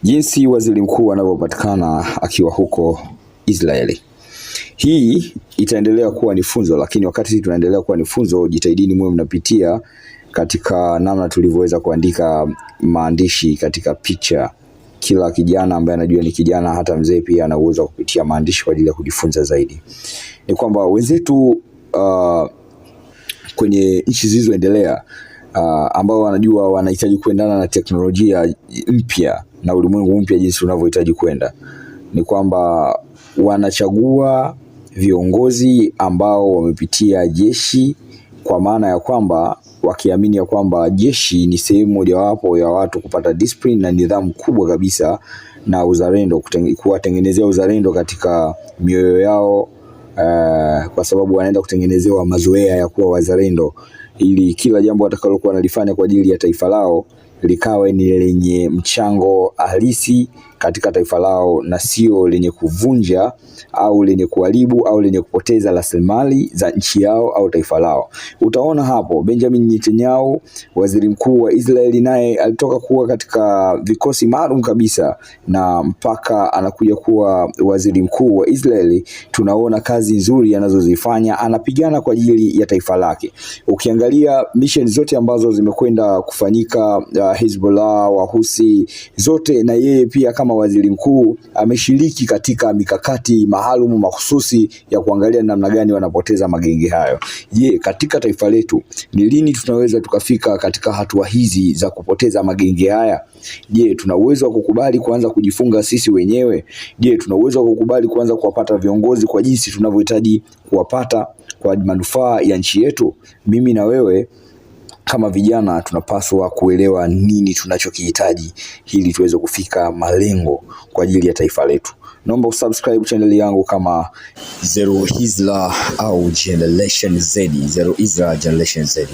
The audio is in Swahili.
jinsi waziri mkuu anavyopatikana akiwa huko Israeli. Hii itaendelea kuwa ni funzo, lakini wakati sisi tunaendelea kuwa ni funzo, jitahidini mwe mnapitia katika namna tulivyoweza kuandika maandishi katika picha. Kila kijana ambaye anajua ni kijana, hata mzee pia ana uwezo wa kupitia maandishi kwa ajili ya kujifunza zaidi. Ni kwamba wenzetu kwenye nchi zilizoendelea ambao wanajua wanahitaji kuendana na teknolojia mpya na ulimwengu mpya jinsi unavyohitaji kwenda, ni kwamba wanachagua viongozi ambao wamepitia jeshi, kwa maana ya kwamba wakiamini ya kwamba jeshi ni sehemu mojawapo ya watu kupata discipline na nidhamu kubwa kabisa na uzalendo, kuwatengenezea uzalendo katika mioyo yao, kwa sababu wanaenda kutengenezewa mazoea ya kuwa wazalendo, ili kila jambo watakalokuwa wanalifanya kwa ajili ya taifa lao likawe ni lenye mchango halisi katika taifa lao na sio lenye kuvunja au lenye kuharibu au lenye kupoteza rasilimali za nchi yao au taifa lao. Utaona hapo Benjamin Netanyahu, waziri mkuu wa Israeli, naye alitoka kuwa katika vikosi maalum kabisa na mpaka anakuja kuwa waziri mkuu wa Israeli. Tunaona kazi nzuri anazozifanya, anapigana kwa ajili ya taifa lake. Ukiangalia mission zote ambazo zimekwenda kufanyika, Hezbollah, Wahusi, zote na yeye pia kama waziri mkuu ameshiriki katika mikakati maalum mahususi ya kuangalia namna gani wanapoteza magenge hayo. Je, katika taifa letu ni lini tunaweza tukafika katika hatua hizi za kupoteza magenge haya? Je, tuna uwezo wa kukubali kuanza kujifunga sisi wenyewe? Je, tuna uwezo wa kukubali kuanza kuwapata viongozi kwa jinsi tunavyohitaji kuwapata kwa manufaa ya nchi yetu? Mimi na wewe kama vijana tunapaswa kuelewa nini tunachokihitaji ili tuweze kufika malengo kwa ajili ya taifa letu. Naomba usubscribe channel yangu kama Zero Isra au Generation Z, Zero Isra Generation Z.